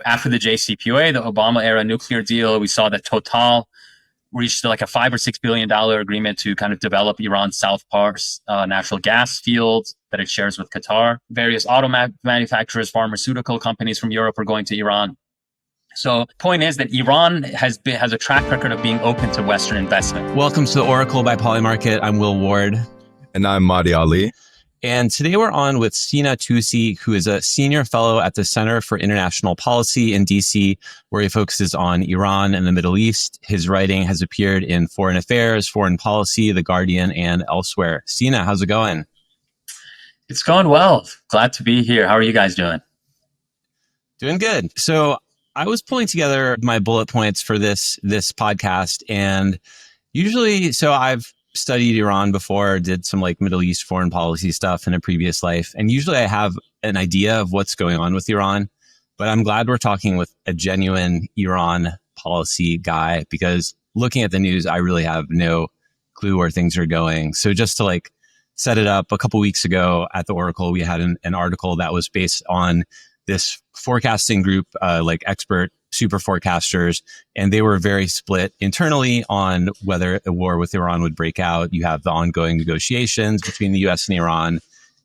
after the JCPOA, the Obama era nuclear deal, we saw that Total reached like a $5 or $6 billion agreement to kind of develop Iran's South Pars natural gas field that it shares with Qatar. Various auto manufacturers, pharmaceutical companies from Europe are going to Iran. So the point is that Iran has a track record of being open to Western investment. Welcome to The Oracle by Polymarket. I'm Will Ward. And I'm Mahdi Ali. And today we're on with Sina Toossi, who is a senior fellow at the Center for International Policy in DC, where he focuses on Iran and the Middle East. His writing has appeared in Foreign Affairs, Foreign Policy, The Guardian, and elsewhere. Sina, how's it going? It's going well. Glad to be here. How are you guys doing? Doing good. So I was pulling together my bullet points for this podcast, and usually, so I've studied Iran before, did some like Middle East foreign policy stuff in a previous life. And usually I have an idea of what's going on with Iran, but I'm glad we're talking with a genuine Iran policy guy, because looking at the news, I really have no clue where things are going. So just to like set it up, a couple weeks ago at the Oracle, we had an article that was based on this forecasting group, like expert super forecasters, and they were very split internally on whether a war with Iran would break out. You have the ongoing negotiations between the US and Iran.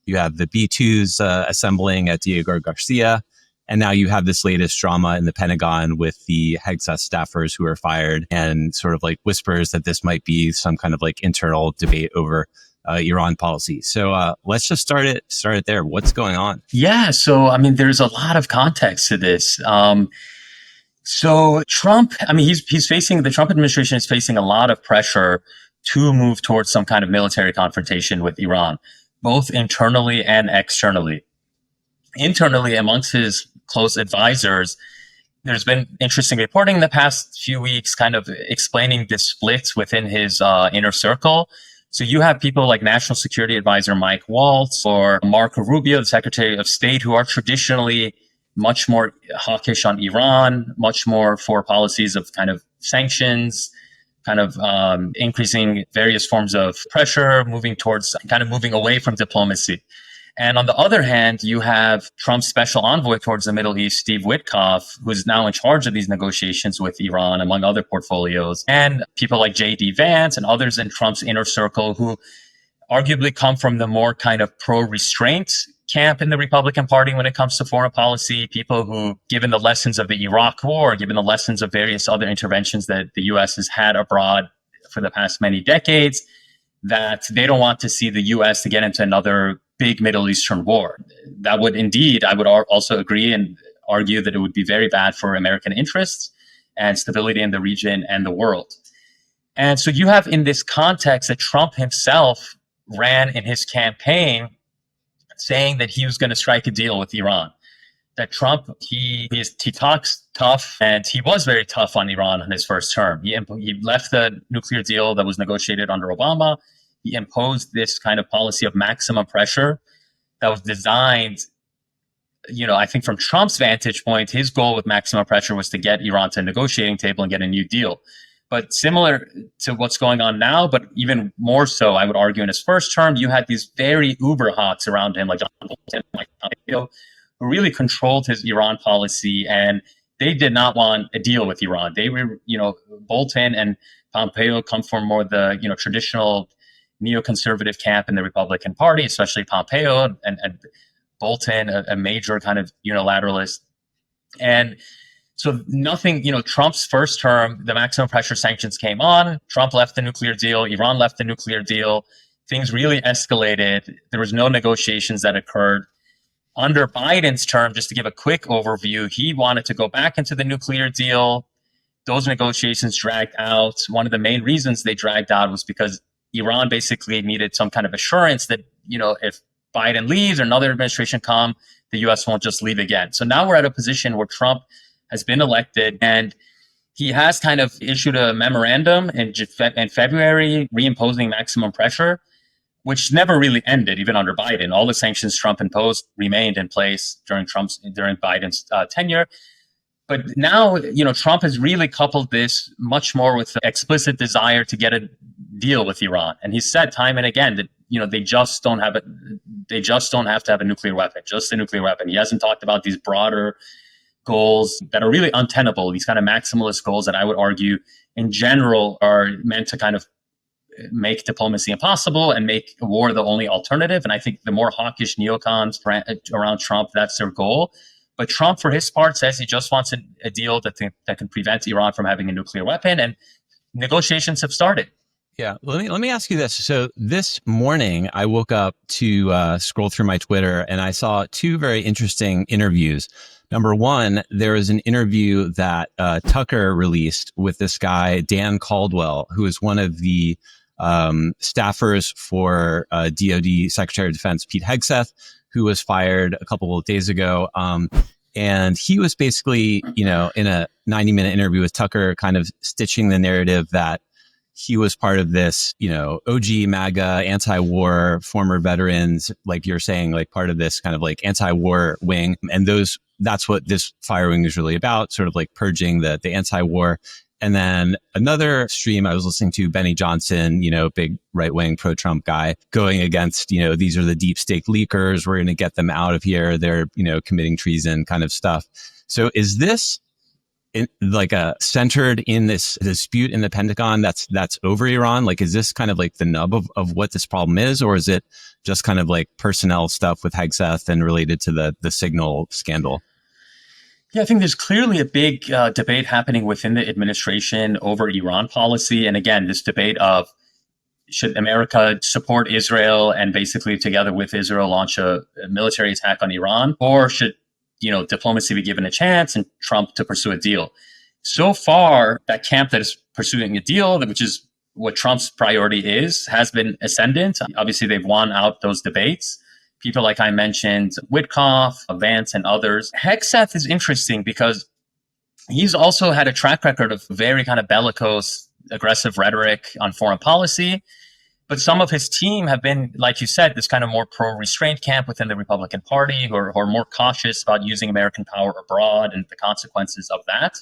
You have the B-2s assembling at Diego Garcia. And now you have this latest drama in the Pentagon with the Hegseth staffers who are fired, and sort of like whispers that this might be some kind of like internal debate over Iran policy. So let's just start it there. What's going on? Yeah. So, I mean, there's a lot of context to this. So Trump, I mean, the Trump administration is facing a lot of pressure to move towards some kind of military confrontation with Iran, both internally and externally. Internally, amongst his close advisors, there's been interesting reporting in the past few weeks kind of explaining the splits within his inner circle. So you have people like National Security Advisor Mike Waltz or Marco Rubio, the Secretary of State, who are traditionally much more hawkish on Iran, much more for policies of kind of sanctions, kind of increasing various forms of pressure, moving away from diplomacy. And on the other hand, you have Trump's special envoy towards the Middle East, Steve Witkoff, who's now in charge of these negotiations with Iran, among other portfolios, and people like J.D. Vance and others in Trump's inner circle who arguably come from the more kind of pro-restraint camp in the Republican Party when it comes to foreign policy, people who, given the lessons of the Iraq War, given the lessons of various other interventions that the U.S. has had abroad for the past many decades, that they don't want to see the U.S. to get into another big Middle Eastern war. That would indeed, I would also agree and argue that it would be very bad for American interests and stability in the region and the world. And so you have in this context that Trump himself ran in his campaign saying that he was going to strike a deal with Iran. That Trump, he talks tough, and he was very tough on Iran in his first term. He left the nuclear deal that was negotiated under Obama. He imposed this kind of policy of maximum pressure that was designed, I think from Trump's vantage point, his goal with maximum pressure was to get Iran to a negotiating table and get a new deal. But similar to what's going on now, but even more so, I would argue, in his first term, you had these very uber hawks around him, like John Bolton, Mike Pompeo, who really controlled his Iran policy, and they did not want a deal with Iran. They were, Bolton and Pompeo come from more the, traditional neoconservative camp in the Republican Party, especially Pompeo, and Bolton, a major kind of unilateralist. And so nothing, Trump's first term, the maximum pressure sanctions came on. Trump left the nuclear deal. Iran left the nuclear deal. Things really escalated. There was no negotiations that occurred. Under Biden's term, just to give a quick overview, he wanted to go back into the nuclear deal. Those negotiations dragged out. One of the main reasons they dragged out was because Iran basically needed some kind of assurance that, if Biden leaves or another administration come, the U.S. won't just leave again. So now we're at a position where Trump has been elected, and he has kind of issued a memorandum in February reimposing maximum pressure, which never really ended, even under Biden. All the sanctions Trump imposed remained in place during Biden's tenure. But now, Trump has really coupled this much more with the explicit desire to get a deal with Iran. And he's said time and again that, they just don't have to have a nuclear weapon, just a nuclear weapon. He hasn't talked about these broader goals that are really untenable, these kind of maximalist goals that I would argue in general are meant to kind of make diplomacy impossible and make war the only alternative. And I think the more hawkish neocons around Trump, that's their goal. But Trump, for his part, says he just wants a deal that can prevent Iran from having a nuclear weapon, and negotiations have started. Yeah, let me ask you this. So this morning, I woke up to scroll through my Twitter, and I saw two very interesting interviews. Number one, there was an interview that Tucker released with this guy, Dan Caldwell, who is one of the staffers for DoD Secretary of Defense Pete Hegseth, who was fired a couple of days ago. And he was basically, in a 90-minute interview with Tucker, kind of stitching the narrative that he was part of this, OG MAGA, anti-war, former veterans, like you're saying, like part of this kind of like anti-war wing. And that's what this fire wing is really about, sort of like purging the anti-war. And then another stream I was listening to, Benny Johnson, big right-wing pro-Trump guy, going against, these are the deep state leakers. We're going to get them out of here. They're, committing treason kind of stuff. So is this centered in this dispute in the Pentagon that's over Iran? Like, is this kind of like the nub of what this problem is? Or is it just kind of like personnel stuff with Hegseth and related to the signal scandal? Yeah, I think there's clearly a big debate happening within the administration over Iran policy. And again, this debate of should America support Israel and basically together with Israel launch a military attack on Iran, or should diplomacy be given a chance and Trump to pursue a deal? So far, that camp that is pursuing a deal, which is what Trump's priority is, has been ascendant. Obviously, they've won out those debates. People like I mentioned, Witkoff, Vance, and others. Hegseth is interesting because he's also had a track record of very kind of bellicose, aggressive rhetoric on foreign policy. But some of his team have been, like you said, this kind of more pro-restraint camp within the Republican Party, who are more cautious about using American power abroad and the consequences of that.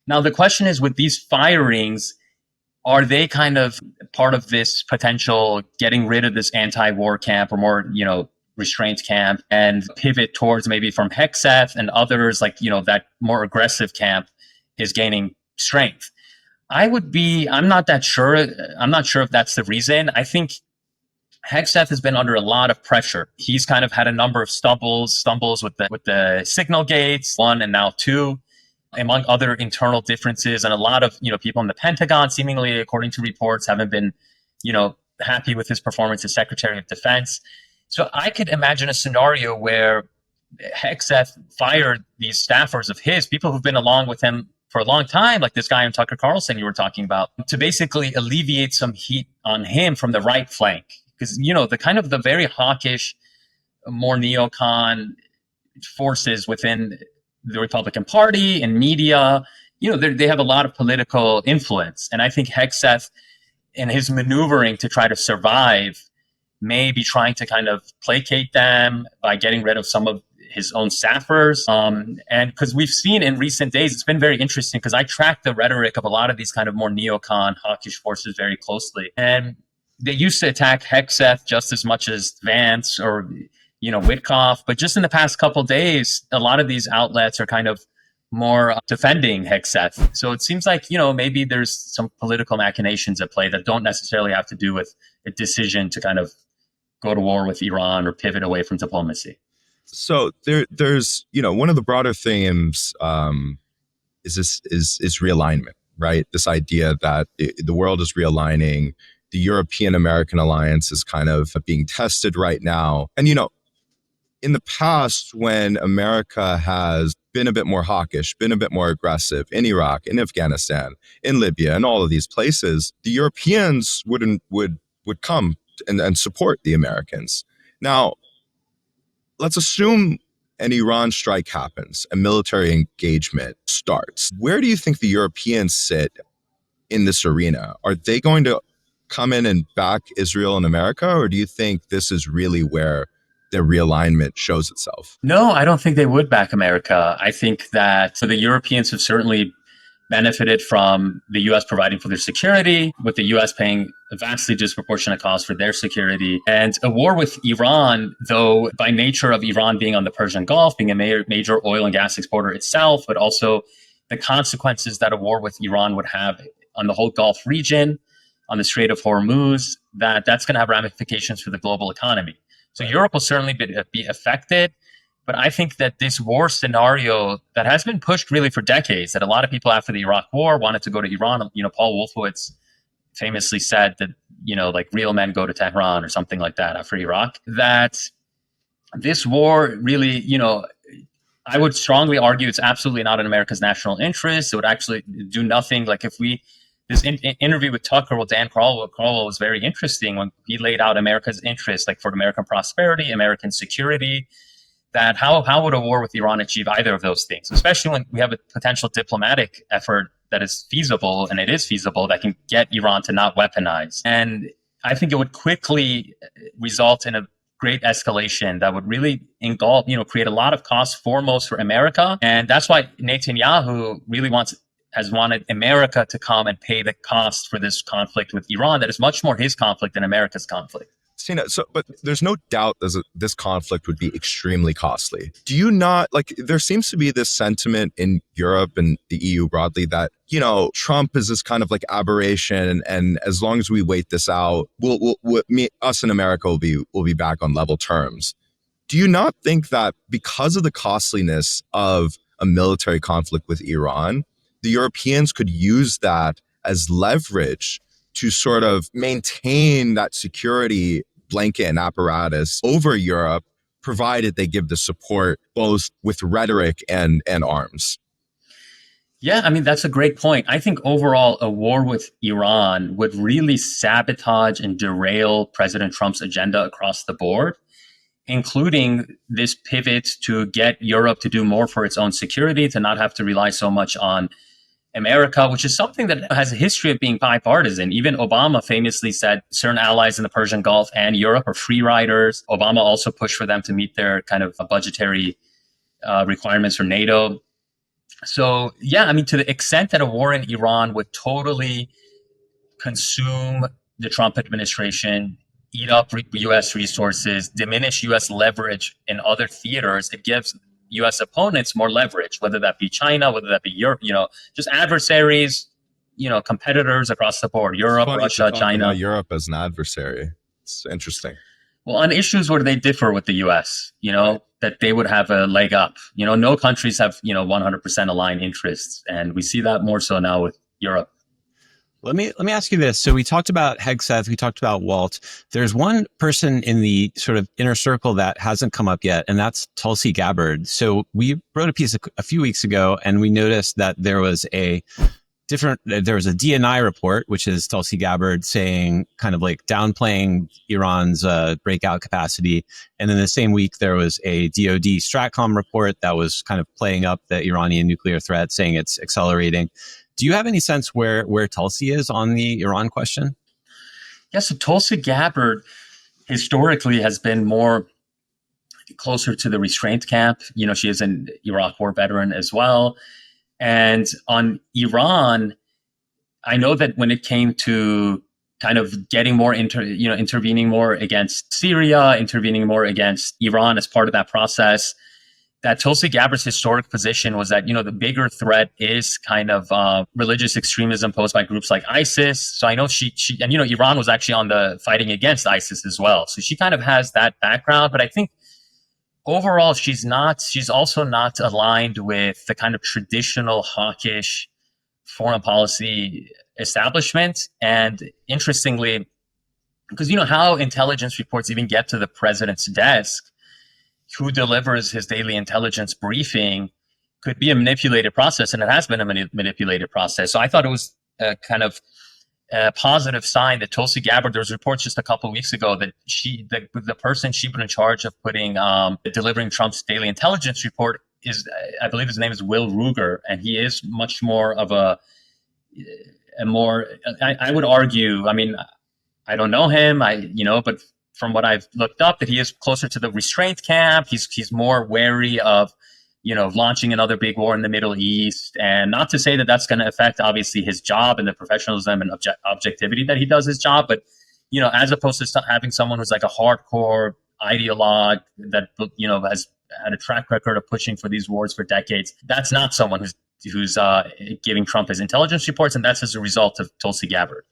Now, the question is, with these firings, are they kind of part of this potential getting rid of this anti-war camp or more, restraint camp and pivot towards maybe from Hegseth and others, like, that more aggressive camp is gaining strength? I'm not that sure. I'm not sure if that's the reason. I think Hegseth has been under a lot of pressure. He's kind of had a number of stumbles with the signal gates, 1 and now 2, among other internal differences. And a lot of, people in the Pentagon, seemingly, according to reports, haven't been, happy with his performance as Secretary of Defense. So I could imagine a scenario where Hegseth fired these staffers of his, people who've been along with him for a long time, like this guy in Tucker Carlson you were talking about, to basically alleviate some heat on him from the right flank. Because, the kind of the very hawkish, more neocon forces within the Republican Party and media, they have a lot of political influence. And I think Hegseth, in his maneuvering to try to survive, may be trying to kind of placate them by getting rid of some of his own staffers. And because we've seen in recent days, it's been very interesting because I track the rhetoric of a lot of these kind of more neocon hawkish forces very closely. And they used to attack Hegseth just as much as Vance or, Witkoff. But just in the past couple of days, a lot of these outlets are kind of more defending Hegseth. So it seems like, maybe there's some political machinations at play that don't necessarily have to do with a decision to kind of go to war with Iran or pivot away from diplomacy. So there's, one of the broader themes is realignment, right? This idea that the world is realigning. The European-American alliance is kind of being tested right now. And, in the past, when America has been a bit more hawkish, been a bit more aggressive in Iraq, in Afghanistan, in Libya, and all of these places, the Europeans would come and support the Americans. Now, let's assume an Iran strike happens, a military engagement starts. Where do you think the Europeans sit in this arena? Are they going to come in and back Israel and America, or do you think this is really where their realignment shows itself? No, I don't think they would back America. I think that the Europeans have certainly benefited from the U.S. providing for their security, with the U.S. paying a vastly disproportionate cost for their security. And a war with Iran, though, by nature of Iran being on the Persian Gulf, being a major oil and gas exporter itself, but also the consequences that a war with Iran would have on the whole Gulf region, on the Strait of Hormuz, that's going to have ramifications for the global economy. So Europe will certainly be affected. But I think that this war scenario that has been pushed really for decades, that a lot of people after the Iraq war wanted to go to Iran, Paul Wolfowitz famously said that, like real men go to Tehran or something like that after Iraq, that this war really, I would strongly argue it's absolutely not in America's national interest. It would actually do nothing. Like this interview with Tucker, with Dan Crowell was very interesting when he laid out America's interest, like for American prosperity, American security, that how would a war with Iran achieve either of those things, especially when we have a potential diplomatic effort that is feasible, and it is feasible, that can get Iran to not weaponize. And I think it would quickly result in a great escalation that would really engulf, create a lot of costs, foremost for America. And that's why Netanyahu really has wanted America to come and pay the cost for this conflict with Iran that is much more his conflict than America's conflict. Sina, but there's no doubt this conflict would be extremely costly. Do you not, there seems to be this sentiment in Europe and the EU broadly that, Trump is this kind of aberration, and as long as we wait this out, us in America will be back on level terms. Do you not think that because of the costliness of a military conflict with Iran, the Europeans could use that as leverage to sort of maintain that security blanket and apparatus over Europe, provided they give the support both with rhetoric and arms? Yeah, I mean, that's a great point. I think overall, a war with Iran would really sabotage and derail President Trump's agenda across the board, including this pivot to get Europe to do more for its own security, to not have to rely so much on America, which is something that has a history of being bipartisan. Even Obama famously said certain allies in the Persian Gulf and Europe are free riders. Obama also pushed for them to meet their kind of budgetary requirements for NATO. So, yeah, I mean, to the extent that a war in Iran would totally consume the Trump administration, eat up U.S. resources, diminish U.S. leverage in other theaters, it gives U.S. opponents more leverage, whether that be China, whether that be Europe, just adversaries, competitors across the board, Europe, Russia, China. Europe as an adversary. It's interesting. Well, on issues where they differ with the U.S., that they would have a leg up. No countries have, 100% aligned interests. And we see that more so now with Europe. Let me ask you this. So we talked about Hegseth, we talked about Waltz. There's one person in the sort of inner circle that hasn't come up yet, and that's Tulsi Gabbard. So we wrote a piece a few weeks ago, and we noticed that there was a DNI report, which is Tulsi Gabbard saying, kind of like downplaying Iran's breakout capacity. And then the same week, there was a DoD Stratcom report that was kind of playing up the Iranian nuclear threat, saying it's accelerating. Do you have any sense where Tulsi is on the Iran question? Yeah, so Tulsi Gabbard historically has been more closer to the restraint camp. She is an Iraq war veteran as well. And on Iran, I know that when it came to kind of getting more intervening more against Syria, intervening more against Iran as part of that process, that Tulsi Gabbard's historic position was that, the bigger threat is kind of religious extremism posed by groups like ISIS. So I know she and, Iran was actually on the fighting against ISIS as well. So she kind of has that background. But I think overall, she's also not aligned with the kind of traditional hawkish foreign policy establishment. And interestingly, because how intelligence reports even get to the president's desk, who delivers his daily intelligence briefing could be a manipulated process, and it has been a manipulated process. So I thought it was a kind of a positive sign that Tulsi Gabbard, there was reports just a couple of weeks ago that the person she put in charge of delivering Trump's daily intelligence report is, I believe his name is Will Ruger, and he is much more of I would argue, I mean, I don't know him, but from what I've looked up, that he is closer to the restraint camp. He's more wary of, launching another big war in the Middle East. And not to say that that's going to affect, obviously, his job and the professionalism and objectivity that he does his job. But, as opposed to having someone who's like a hardcore ideologue that, has had a track record of pushing for these wars for decades, that's not someone who's giving Trump his intelligence reports. And that's as a result of Tulsi Gabbard.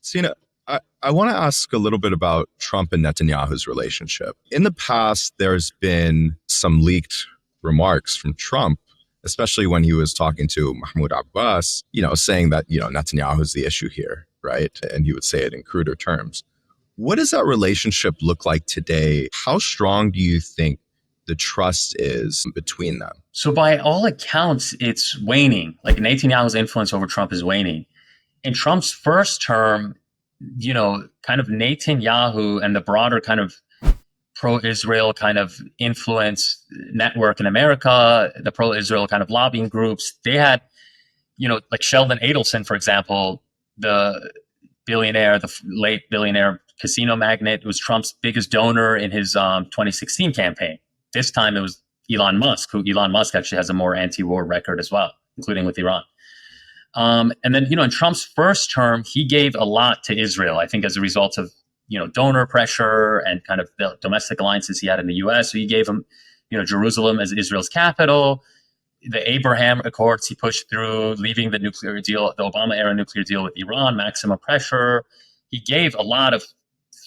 Sina, I want to ask a little bit about Trump and Netanyahu's relationship. In the past, there's been some leaked remarks from Trump, especially when he was talking to Mahmoud Abbas, saying that, Netanyahu is the issue here, right? And he would say it in cruder terms. What does that relationship look like today? How strong do you think the trust is between them? So by all accounts, it's waning. Like Netanyahu's influence over Trump is waning. In Trump's first term, kind of Netanyahu and the broader kind of pro-Israel kind of influence network in America, the pro-Israel kind of lobbying groups, they had, like Sheldon Adelson, for example, the late billionaire casino magnate, was Trump's biggest donor in his 2016 campaign. This time it was Elon Musk, who Elon Musk actually has a more anti-war record as well, including with Iran. And then, in Trump's first term, he gave a lot to Israel, I think, as a result of, donor pressure and kind of the domestic alliances he had in the U.S. So he gave him, Jerusalem as Israel's capital, the Abraham Accords he pushed through, leaving the nuclear deal, the Obama-era nuclear deal with Iran, maximum pressure. He gave a lot of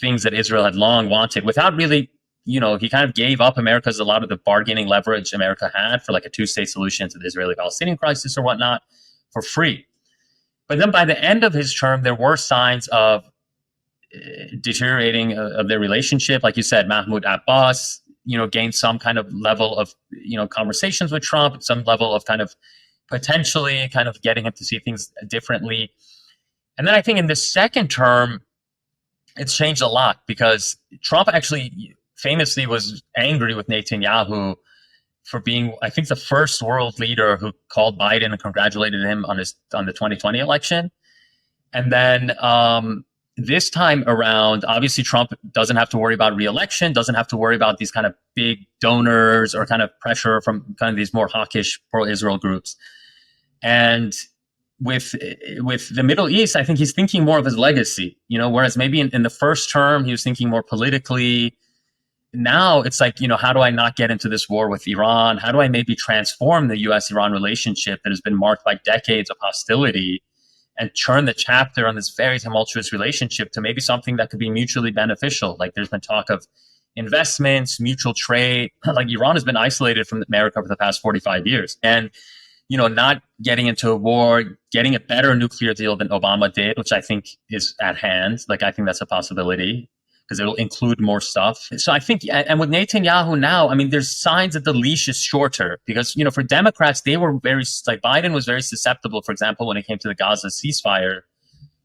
things that Israel had long wanted without really, he kind of gave up a lot of the bargaining leverage America had for like a two-state solution to the Israeli-Palestinian crisis or whatnot for free. But then by the end of his term, there were signs of deteriorating of their relationship. Like you said, Mahmoud Abbas, gained some kind of level of, conversations with Trump, some level of kind of potentially kind of getting him to see things differently. And then I think in the second term, it's changed a lot because Trump actually famously was angry with Netanyahu for being, I think, the first world leader who called Biden and congratulated him on the 2020 election. And then this time around, obviously Trump doesn't have to worry about re-election, doesn't have to worry about these kind of big donors or kind of pressure from kind of these more hawkish pro-Israel groups. And with the Middle East, I think he's thinking more of his legacy, whereas maybe in the first term, he was thinking more politically. Now it's like, how do I not get into this war with Iran? How do I maybe transform the U.S.-Iran relationship that has been marked by decades of hostility and turn the chapter on this very tumultuous relationship to maybe something that could be mutually beneficial? Like there's been talk of investments, mutual trade. Like Iran has been isolated from America for the past 45 years. And, not getting into a war, getting a better nuclear deal than Obama did, which I think is at hand. Like I think that's a possibility, because it'll include more stuff. So I think, and with Netanyahu now, I mean, there's signs that the leash is shorter because, for Democrats, they were Biden was very susceptible, for example, when it came to the Gaza ceasefire,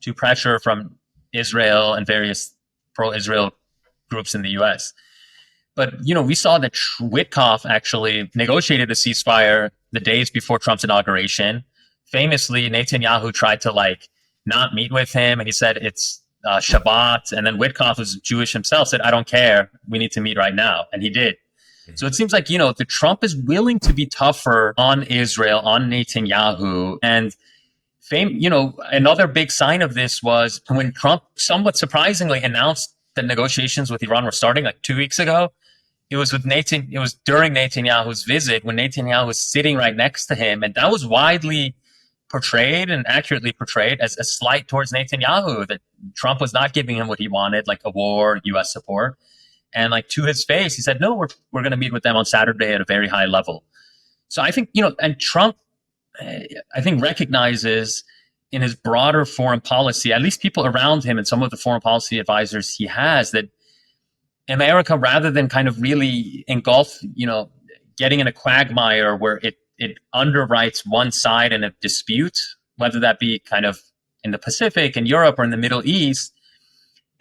to pressure from Israel and various pro-Israel groups in the U.S. But, we saw that Witkoff actually negotiated a ceasefire the days before Trump's inauguration. Famously, Netanyahu tried to not meet with him, and he said it's Shabbat. And then Witkoff, who's Jewish himself, said, I don't care. We need to meet right now. And he did. So it seems like, the Trump is willing to be tougher on Israel, on Netanyahu. And another big sign of this was when Trump somewhat surprisingly announced that negotiations with Iran were starting 2 weeks ago. It was during Netanyahu's visit when Netanyahu was sitting right next to him. And that was widely portrayed and accurately portrayed as a slight towards Netanyahu, that Trump was not giving him what he wanted, like a war, U.S. support. And to his face, he said, no, we're going to meet with them on Saturday at a very high level. So I think, and Trump, I think, recognizes in his broader foreign policy, at least people around him and some of the foreign policy advisors he has, that America, rather than kind of really engulf, getting in a quagmire where it underwrites one side in a dispute, whether that be kind of in the Pacific, in Europe, or in the Middle East,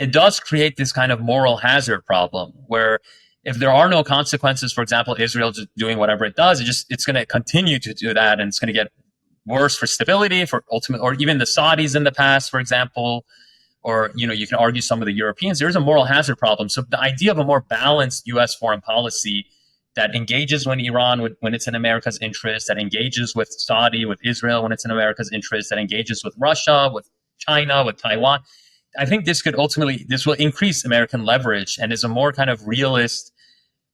it does create this kind of moral hazard problem where if there are no consequences, for example, Israel just doing whatever it does, it's going to continue to do that, and it's going to get worse for stability, for ultimate, or even the Saudis in the past, for example, or, you can argue some of the Europeans. There's a moral hazard problem. So the idea of a more balanced U.S. foreign policy that engages when when it's in America's interest, that engages with Saudi, with Israel when it's in America's interest, that engages with Russia, with China, with Taiwan. I think this will increase American leverage and is a more kind of realist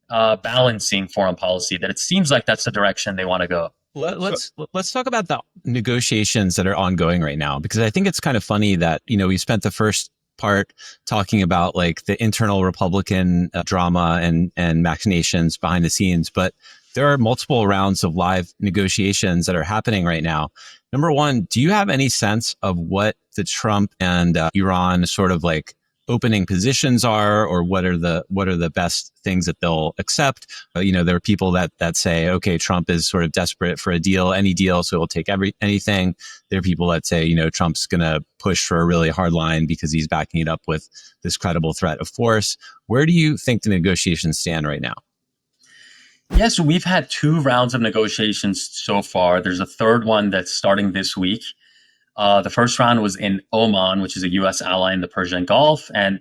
balancing foreign policy, that it seems like that's the direction they want to go. Let's talk about the negotiations that are ongoing right now, because I think it's kind of funny that, we spent the first part talking about like the internal Republican drama and machinations behind the scenes, but there are multiple rounds of live negotiations that are happening right now. Number one, do you have any sense of what the Trump and Iran sort of like opening positions are, or what are the best things that they'll accept? There are people that say, okay, Trump is sort of desperate for a deal, any deal, so he'll take anything. There are people that say, Trump's going to push for a really hard line because he's backing it up with this credible threat of force. Where do you think the negotiations stand right now? Yeah, so we've had 2 rounds of negotiations so far. There's a third one that's starting this week. The first round was in Oman, which is a U.S. ally in the Persian Gulf, and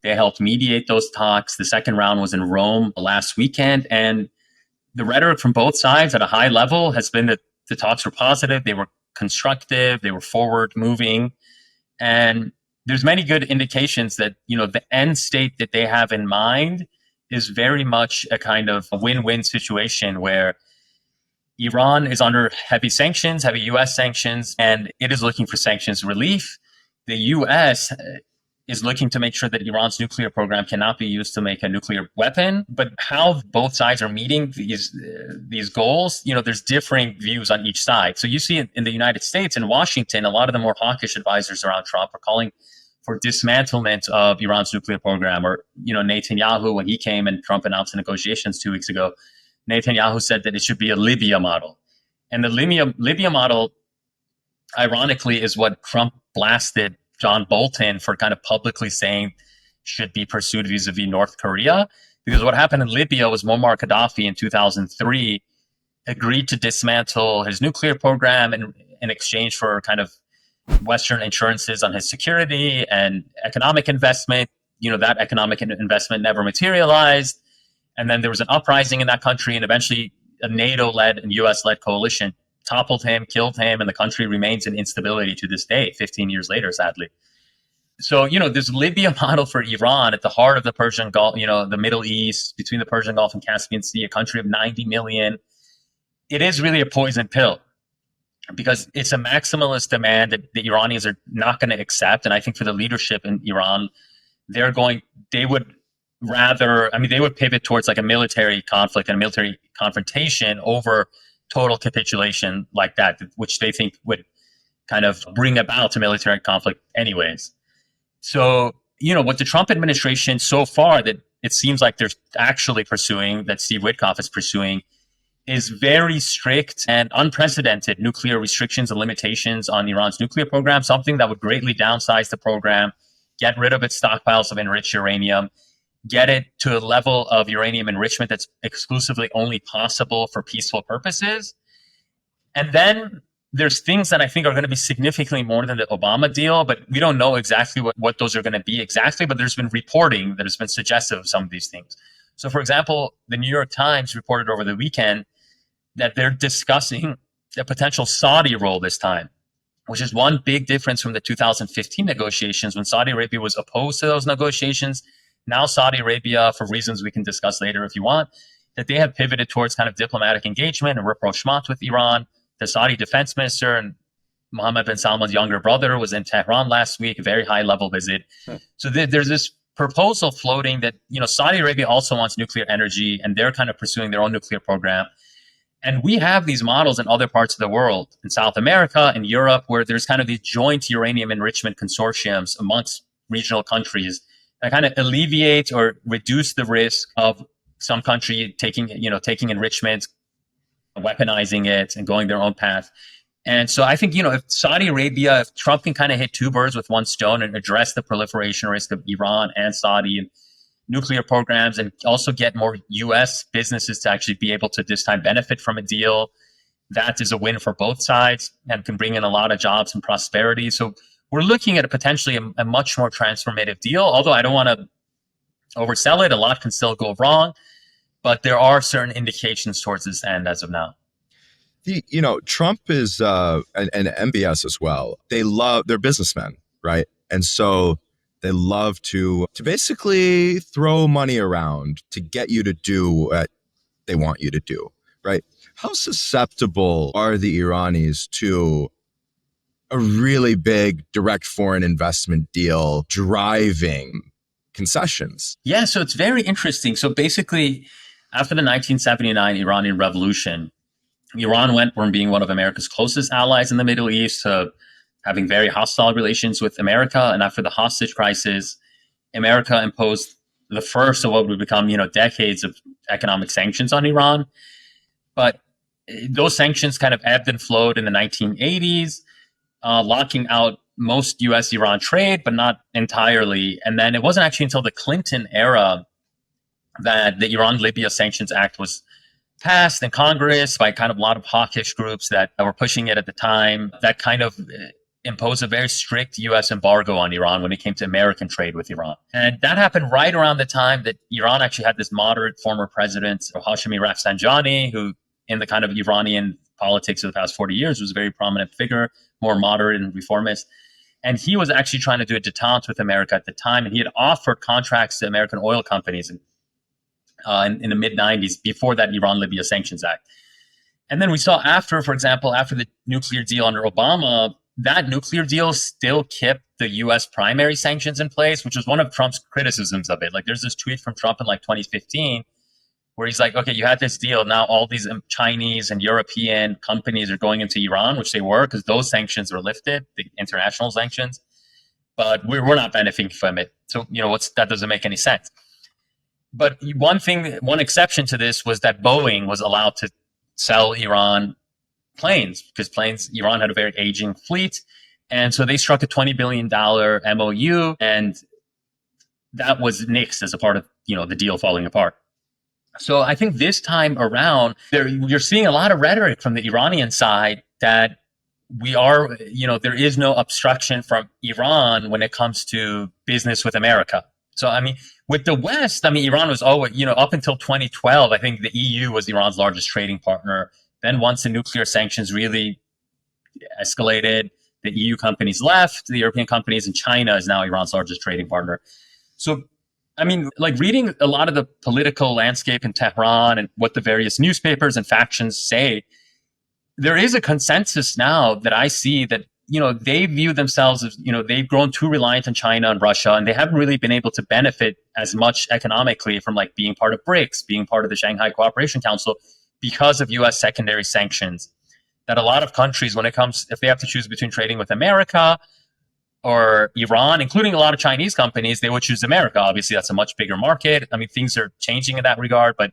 they helped mediate those talks. The second round was in Rome last weekend, and the rhetoric from both sides at a high level has been that the talks were positive, they were constructive, they were forward-moving, and there's many good indications that, the end state that they have in mind is very much a kind of a win-win situation where Iran is under heavy U.S. sanctions, and it is looking for sanctions relief. The U.S. is looking to make sure that Iran's nuclear program cannot be used to make a nuclear weapon. But how both sides are meeting these goals, there's differing views on each side. So you see in the United States, in Washington, a lot of the more hawkish advisors around Trump are calling for dismantlement of Iran's nuclear program. Or, Netanyahu, when he came and Trump announced the negotiations 2 weeks ago, Netanyahu said that it should be a Libya model. And the Libya model, ironically, is what Trump blasted John Bolton for kind of publicly saying should be pursued vis-a-vis North Korea. Because what happened in Libya was Muammar Gaddafi in 2003 agreed to dismantle his nuclear program in exchange for kind of Western insurances on his security and economic investment. That economic investment never materialized. And then there was an uprising in that country, and eventually a NATO-led and US-led coalition toppled him, killed him, and the country remains in instability to this day, 15 years later, sadly. So, this Libya model for Iran at the heart of the Persian Gulf, the Middle East, between the Persian Gulf and Caspian Sea, a country of 90 million, it is really a poison pill because it's a maximalist demand that the Iranians are not going to accept. And I think for the leadership in Iran, they would pivot towards like a military conflict and a military confrontation over total capitulation like that, which they think would kind of bring about a military conflict anyways. So, what the Trump administration so far that it seems like they're actually pursuing, that Steve Witkoff is pursuing, is very strict and unprecedented nuclear restrictions and limitations on Iran's nuclear program, something that would greatly downsize the program, get rid of its stockpiles of enriched uranium, get it to a level of uranium enrichment that's exclusively only possible for peaceful purposes. And then there's things that I think are going to be significantly more than the Obama deal, but we don't know exactly what those are going to be exactly, but there's been reporting that has been suggestive of some of these things. So, for example, the New York Times reported over the weekend that they're discussing a potential Saudi role this time, which is one big difference from the 2015 negotiations when Saudi Arabia was opposed to those negotiations. Now Saudi Arabia, for reasons we can discuss later if you want, that they have pivoted towards kind of diplomatic engagement and rapprochement with Iran. The Saudi defense minister and Mohammed bin Salman's younger brother was in Tehran last week, a very high-level visit. So there's this proposal floating that, Saudi Arabia also wants nuclear energy, and they're kind of pursuing their own nuclear program. And we have these models in other parts of the world, in South America, in Europe, where there's kind of these joint uranium enrichment consortiums amongst regional countries that kind of alleviate or reduce the risk of some country taking enrichment, weaponizing it, and going their own path. And so I think, if Saudi Arabia, if Trump can kind of hit 2 birds with 1 stone and address the proliferation risk of Iran and Saudi and nuclear programs, and also get more U.S. businesses to actually be able to this time benefit from a deal, that is a win for both sides and can bring in a lot of jobs and prosperity. So we're looking at potentially a much more transformative deal, although I don't want to oversell it. A lot can still go wrong. but there are certain indications towards this end as of now. Trump is and MBS as well. They're businessmen, right? And so they love to basically throw money around to get you to do what they want you to do, right? How susceptible are the Iranis to a really big direct foreign investment deal driving concessions? Yeah, so it's very interesting. So basically, after the 1979 Iranian Revolution, Iran went from being one of America's closest allies in the Middle East to having very hostile relations with America. And after the hostage crisis, America imposed the first of what would become, decades of economic sanctions on Iran. But those sanctions kind of ebbed and flowed in the 1980s, locking out most U.S.-Iran trade, but not entirely. And then it wasn't actually until the Clinton era that the Iran-Libya Sanctions Act was passed in Congress by kind of a lot of hawkish groups that were pushing it at the time, that kind of imposed a very strict U.S. embargo on Iran when it came to American trade with Iran. And that happened right around the time that Iran actually had this moderate former president, Hashemi Rafsanjani, who in the kind of Iranian politics of the past 40 years was a very prominent figure, more moderate and reformist. And he was actually trying to do a detente with America at the time. And he had offered contracts to American oil companies in the mid-90s before that Iran-Libya Sanctions Act. And then we saw after the nuclear deal under Obama, that nuclear deal still kept the U.S. primary sanctions in place, which was one of Trump's criticisms of it. Like there's this tweet from Trump in 2015 where he's like, okay, you had this deal. Now all these Chinese and European companies are going into Iran, which they were because those sanctions were lifted, the international sanctions, but we're not benefiting from it. So, that doesn't make any sense. But one exception to this was that Boeing was allowed to sell Iran planes because Iran had a very aging fleet. And so they struck a $20 billion MOU, and that was nixed as a part of, the deal falling apart. So I think this time around, you're seeing a lot of rhetoric from the Iranian side that there is no obstruction from Iran when it comes to business with America. So, with the West, Iran was always, up until 2012, I think the EU was Iran's largest trading partner. Then once the nuclear sanctions really escalated, the EU companies left, the European companies, and China is now Iran's largest trading partner. So, reading a lot of the political landscape in Tehran and what the various newspapers and factions say, there is a consensus now that I see that, they view themselves as, they've grown too reliant on China and Russia, and they haven't really been able to benefit as much economically from being part of BRICS, being part of the Shanghai Cooperation Council because of U.S. secondary sanctions. That a lot of countries, if they have to choose between trading with America or Iran, including a lot of Chinese companies, they would choose America. Obviously, that's a much bigger market. Things are changing in that regard, but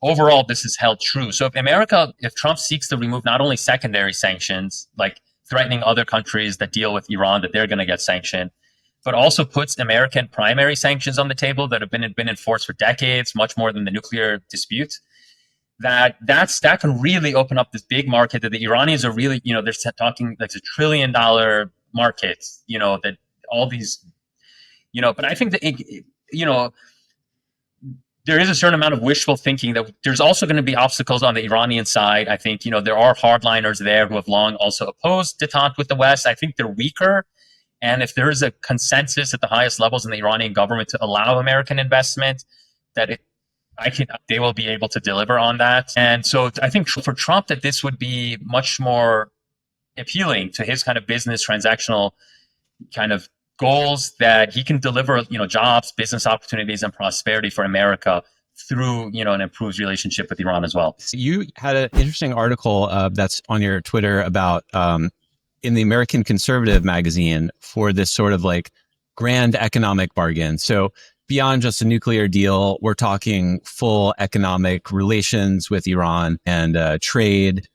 overall, this is held true. So if Trump seeks to remove not only secondary sanctions, like threatening other countries that deal with Iran that they're going to get sanctioned, but also puts American primary sanctions on the table that have been enforced for decades, much more than the nuclear dispute, that can really open up this big market that the Iranians are really, they're talking like $1 trillion market, that all these, but I think that, there is a certain amount of wishful thinking that there's also going to be obstacles on the Iranian side. I think, there are hardliners there who have long also opposed detente with the West. I think they're weaker. And if there is a consensus at the highest levels in the Iranian government to allow American investment, they will be able to deliver on that. And so I think for Trump, that this would be much more appealing to his kind of business transactional kind of goals, that he can deliver, jobs, business opportunities, and prosperity for America through, an improved relationship with Iran as well. So you had an interesting article that's on your Twitter about in the American Conservative magazine for this sort of grand economic bargain. So beyond just a nuclear deal, we're talking full economic relations with Iran and trade.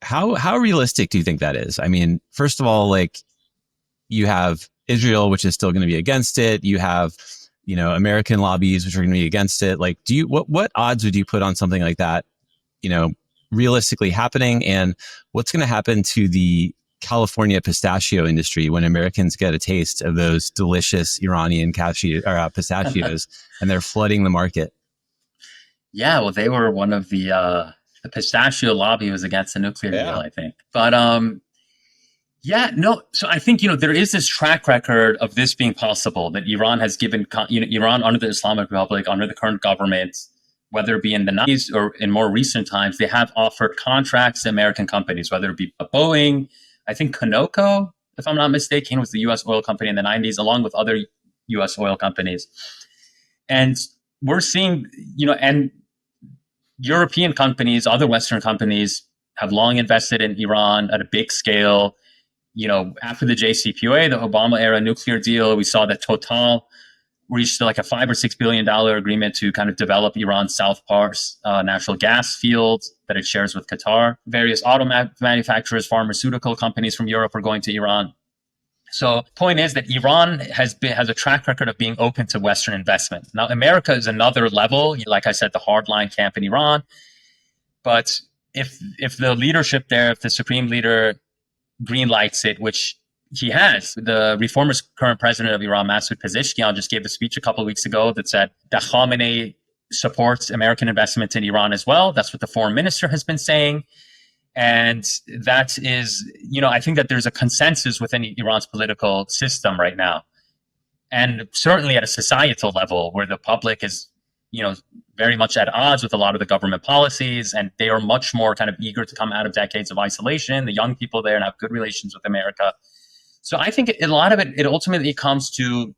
How realistic do you think that is? First of all, you have Israel, which is still going to be against it. You have, American lobbies, which are going to be against it. What odds would you put on something like that, realistically happening? And what's going to happen to the California pistachio industry when Americans get a taste of those delicious Iranian pistachios and they're flooding the market? Yeah, well, they were one of the pistachio lobby was against the nuclear deal, I think. But yeah, no. So I think, there is this track record of this being possible, that Iran has given, Iran under the Islamic Republic, under the current government, whether it be in the 90s or in more recent times, they have offered contracts to American companies, whether it be Boeing, I think Conoco, if I'm not mistaken, was the U.S. oil company in the 90s, along with other U.S. oil companies. And we're seeing, and European companies, other Western companies have long invested in Iran at a big scale. After the JCPOA, the Obama era nuclear deal, we saw that Total reached like a $5 or $6 billion agreement to kind of develop Iran's South Pars natural gas field that it shares with Qatar. Various auto manufacturers, pharmaceutical companies from Europe are going to Iran. So point is that Iran has a track record of being open to Western investment. Now, America is another level. Like I said, the hardline camp in Iran. But if the leadership there, if the supreme leader green lights it, which he has, the reformist current president of Iran, Masoud Pezeshkian, just gave a speech a couple of weeks ago that said that Khamenei supports American investment in Iran as well. That's what the foreign minister has been saying. And that is, I think that there's a consensus within Iran's political system right now. And certainly at a societal level where the public is, very much at odds with a lot of the government policies, and they are much more kind of eager to come out of decades of isolation, the young people there, and have good relations with America. So I think a lot of it ultimately comes to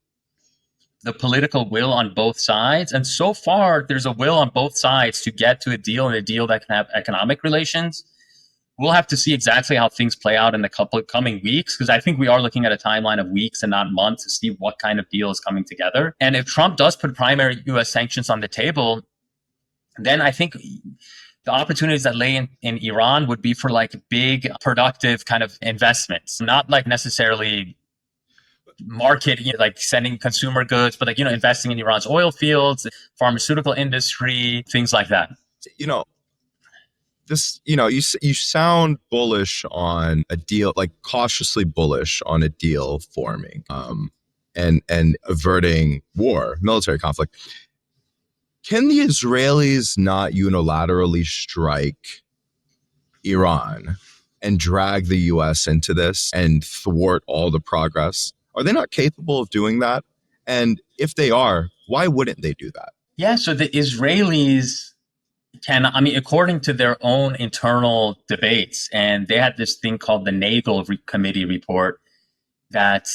the political will on both sides. And so far, there's a will on both sides to get to a deal, and a deal that can have economic relations. We'll have to see exactly how things play out in the coming weeks, because I think we are looking at a timeline of weeks and not months to see what kind of deal is coming together. And if Trump does put primary U.S. sanctions on the table, then I think the opportunities that lay in Iran would be for like big, productive kind of investments, not like necessarily market, like sending consumer goods, but like, investing in Iran's oil fields, pharmaceutical industry, things like that. You sound bullish on a deal, like cautiously bullish on a deal forming, and averting war, military conflict. Can the Israelis not unilaterally strike Iran and drag the U.S. into this and thwart all the progress? Are they not capable of doing that? And if they are, why wouldn't they do that? Yeah, so the Israelis according to their own internal debates, and they had this thing called the Nagel Committee report that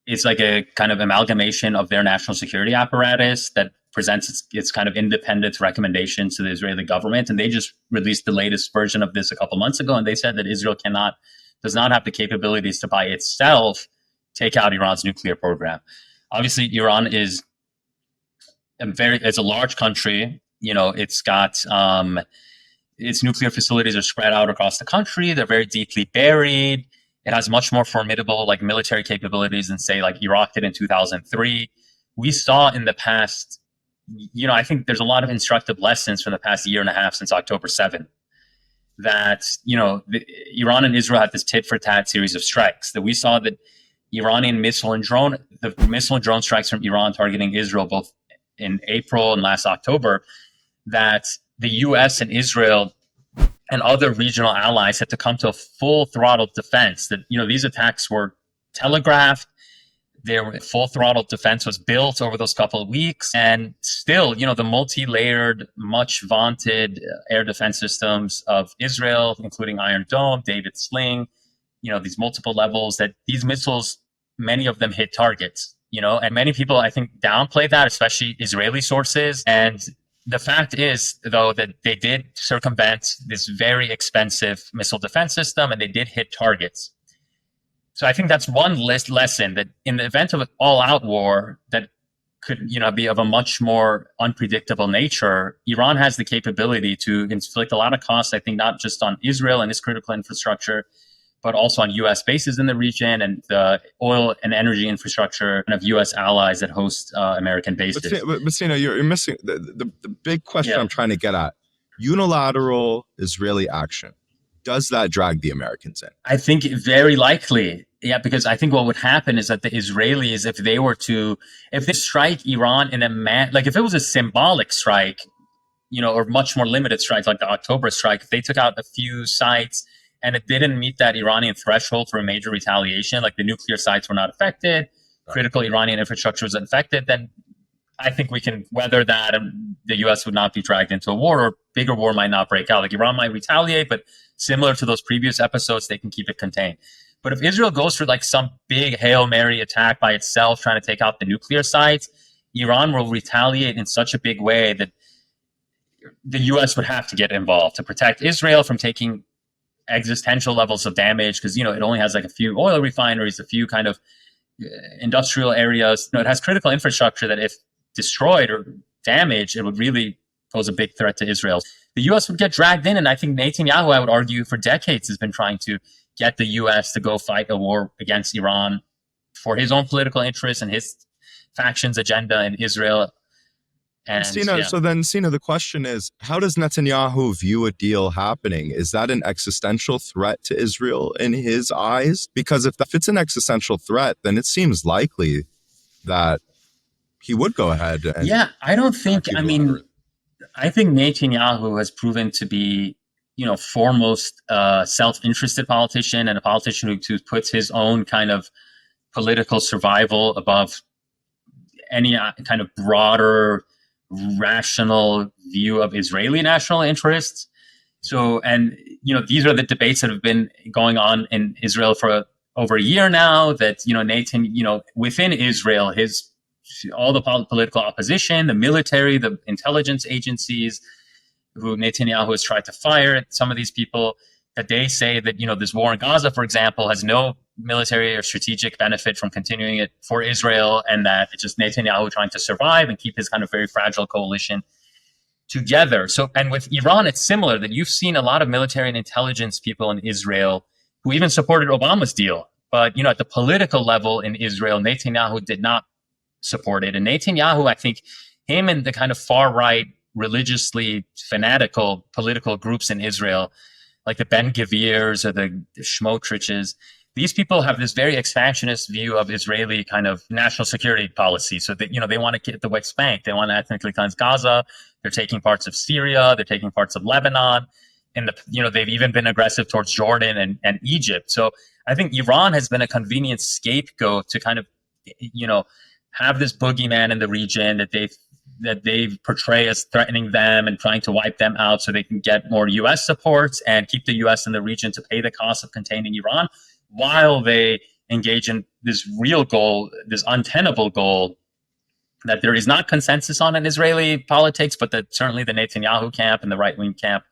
is like a kind of amalgamation of their national security apparatus that presents its kind of independent recommendations to the Israeli government. And they just released the latest version of this a couple months ago. And they said that Israel does not have the capabilities to by itself take out Iran's nuclear program. Obviously, Iran is it's a large country. It's got its nuclear facilities are spread out across the country. They're very deeply buried. It has much more formidable like military capabilities than say like Iraq did in 2003. We saw in the past, I think there's a lot of instructive lessons from the past year and a half since October 7th that, Iran and Israel had this tit for tat series of strikes that we saw that the missile and drone strikes from Iran targeting Israel both in April and last October, that the U.S. and Israel and other regional allies had to come to a full throttle defense. That these attacks were telegraphed. Their full throttle defense was built over those couple of weeks, and still, the multi-layered, much vaunted air defense systems of Israel, including Iron Dome, David Sling, these multiple levels. That these missiles, many of them hit targets. And many people, I think, downplay that, especially Israeli sources. And the fact is, though, that they did circumvent this very expensive missile defense system, and they did hit targets. So I think that's one lesson, that in the event of an all-out war that could, be of a much more unpredictable nature, Iran has the capability to inflict a lot of costs, I think, not just on Israel and its critical infrastructure, but also on U.S. bases in the region and the oil and energy infrastructure of U.S. allies that host American bases. But Sina, you're missing the big question I'm trying to get at. Unilateral Israeli action, does that drag the Americans in? I think very likely. Yeah, because I think what would happen is that the Israelis, if they strike Iran if it was a symbolic strike, or much more limited strike like the October strike, if they took out a few sites and it didn't meet that Iranian threshold for a major retaliation, like the nuclear sites were not affected, critical Iranian infrastructure was affected, then I think we can weather that and the U.S. would not be dragged into a war, or bigger war might not break out. Like Iran might retaliate, but similar to those previous episodes, they can keep it contained. But if Israel goes for like some big Hail Mary attack by itself, trying to take out the nuclear sites, Iran will retaliate in such a big way that the U.S. would have to get involved to protect Israel from taking existential levels of damage, because, it only has like a few oil refineries, a few kind of industrial areas. It has critical infrastructure that if destroyed or damaged, it would really pose a big threat to Israel. The U.S. would get dragged in, and I think Netanyahu, I would argue, for decades has been trying to get the U.S. to go fight a war against Iran for his own political interests and his faction's agenda in Israel. And Sina, so then, Sina, the question is, how does Netanyahu view a deal happening? Is that an existential threat to Israel in his eyes? Because if it's an existential threat, then it seems likely that he would go ahead and... Yeah, I don't think, I think Netanyahu has proven to be, foremost self-interested politician, and a politician who puts his own kind of political survival above any kind of broader, rational view of Israeli national interests. So, and, these are the debates that have been going on in Israel for over a year now, that, Nathan, within Israel, all the political opposition, the military, the intelligence agencies, who Netanyahu has tried to fire, some of these people, that they say that, this war in Gaza, for example, has no military or strategic benefit from continuing it for Israel, and that it's just Netanyahu trying to survive and keep his kind of very fragile coalition together. So, and with Iran, it's similar, that you've seen a lot of military and intelligence people in Israel who even supported Obama's deal. But, at the political level in Israel, Netanyahu did not support it. And Netanyahu, I think, him and the kind of far-right, religiously fanatical political groups in Israel, like the Ben Gvirs or the Schmotriches, these people have this very expansionist view of Israeli kind of national security policy. So that, they want to get the West Bank. They want to ethnically cleanse Gaza. They're taking parts of Syria. They're taking parts of Lebanon. And, they've even been aggressive towards Jordan and Egypt. So I think Iran has been a convenient scapegoat to kind of, have this boogeyman in the region that they portray as threatening them and trying to wipe them out so they can get more U.S. support and keep the U.S. in the region to pay the cost of containing Iran, while they engage in this real goal, this untenable goal that there is not consensus on in Israeli politics, but that certainly the Netanyahu camp and the right-wing camp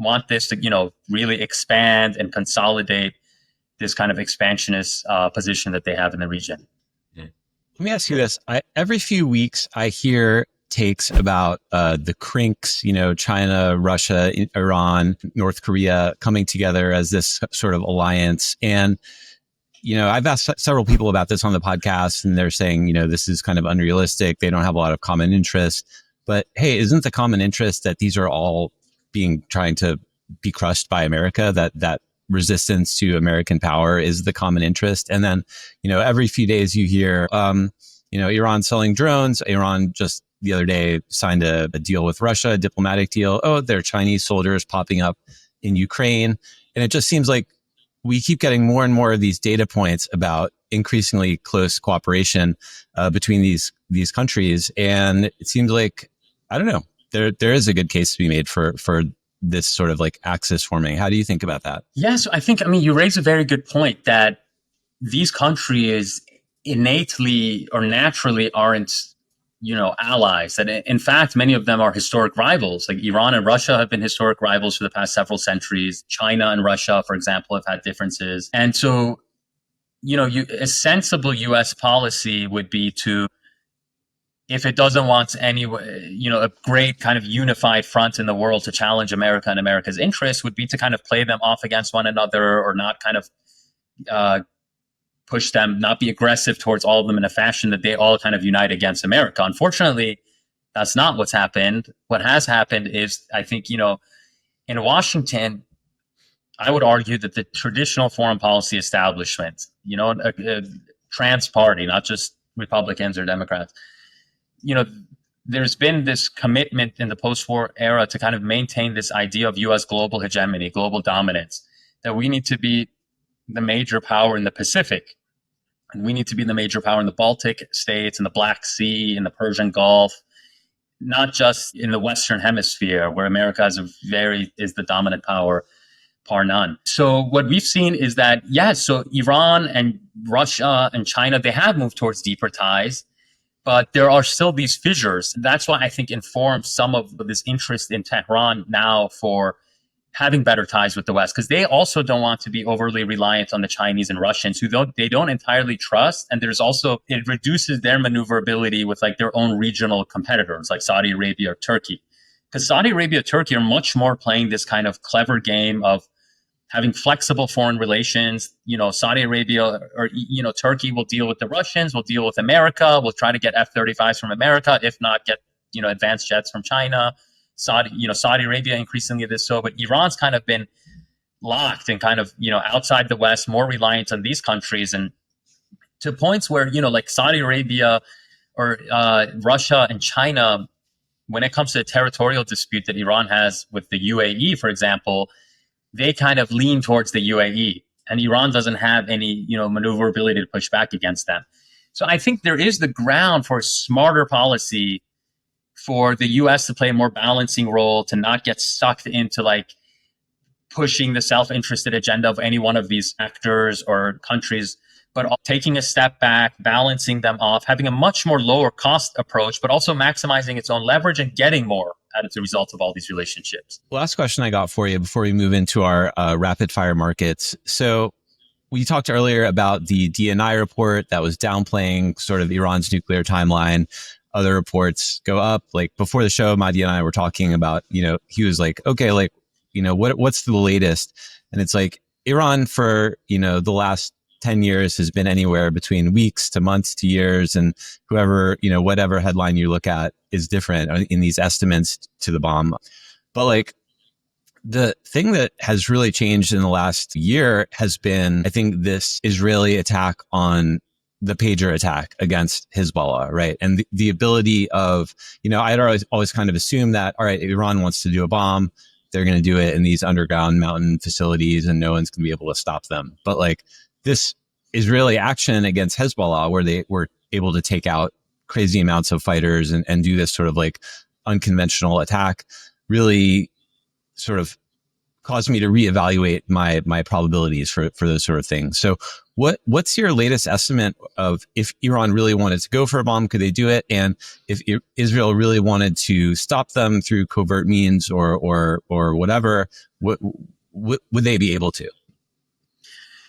want this to, really expand and consolidate this kind of expansionist position that they have in the region. Let me ask you this. Every few weeks, I hear takes about the CRINKS, China, Russia, Iran, North Korea coming together as this sort of alliance. And, I've asked several people about this on the podcast, and they're saying, this is kind of unrealistic. They don't have a lot of common interest. But hey, isn't the common interest that these are all trying to be crushed by America, that resistance to American power is the common interest? And then, every few days you hear, Iran selling drones. Iran just the other day signed a deal with Russia, a diplomatic deal. Oh, there are Chinese soldiers popping up in Ukraine. And it just seems like we keep getting more and more of these data points about increasingly close cooperation between these countries. And it seems like, I don't know, there is a good case to be made for this sort of like axis forming. How do you think about that? Yes, I think, you raise a very good point that these countries innately or naturally aren't, allies. That in fact, many of them are historic rivals. Like Iran and Russia have been historic rivals for the past several centuries. China and Russia, for example, have had differences. And so, a sensible U.S. policy would be to, if it doesn't want a great kind of unified front in the world to challenge America and America's interests, would be to kind of play them off against one another, or not kind of push them, not be aggressive towards all of them in a fashion that they all kind of unite against America. Unfortunately, that's not what's happened. What has happened is, I think, in Washington, I would argue that the traditional foreign policy establishment, a trans party, not just Republicans or Democrats, there's been this commitment in the post-war era to kind of maintain this idea of U.S. global hegemony, global dominance, that we need to be the major power in the Pacific. And we need to be the major power in the Baltic states, in the Black Sea, in the Persian Gulf, not just in the Western Hemisphere, where America is the dominant power, par none. So what we've seen is that, so Iran and Russia and China, they have moved towards deeper ties, but there are still these fissures. That's why I think informs some of this interest in Tehran now for having better ties with the West, because they also don't want to be overly reliant on the Chinese and Russians, who they don't entirely trust. And there's also, it reduces their maneuverability with like their own regional competitors like Saudi Arabia or Turkey. Because Saudi Arabia, Turkey are much more playing this kind of clever game of having flexible foreign relations. Saudi Arabia or, Turkey will deal with the Russians, will deal with America, will try to get F-35s from America, if not get, advanced jets from China. Saudi Arabia increasingly this so, but Iran's kind of been locked and kind of, outside the West, more reliant on these countries, and to points where, like Saudi Arabia or Russia and China, when it comes to a territorial dispute that Iran has with the UAE, for example, they kind of lean towards the UAE, and Iran doesn't have any, maneuverability to push back against them. So I think there is the ground for a smarter policy for the U.S. to play a more balancing role, to not get sucked into like pushing the self-interested agenda of any one of these actors or countries, but taking a step back, balancing them off, having a much more lower cost approach, but also maximizing its own leverage and getting more as a result of all these relationships. Last question I got for you before we move into our rapid fire markets. So we talked earlier about the DNI report that was downplaying sort of Iran's nuclear timeline. Other reports go up. Like before the show, Mahdi and I were talking about, he was like, okay, like, what's the latest? And it's like Iran for, the last 10 years has been anywhere between weeks to months to years. And whoever, whatever headline you look at is different in these estimates to the bomb. But like the thing that has really changed in the last year has been, I think, this Israeli attack on the pager attack against Hezbollah, right? And the ability of, I'd always kind of assumed that, all right, Iran wants to do a bomb. They're going to do it in these underground mountain facilities and no one's going to be able to stop them. But like this Israeli action against Hezbollah, where they were able to take out crazy amounts of fighters and do this sort of like unconventional attack, really sort of caused me to reevaluate my probabilities for those sort of things. So what's your latest estimate of if Iran really wanted to go for a bomb, could they do it? And if Israel really wanted to stop them through covert means or whatever, would they be able to?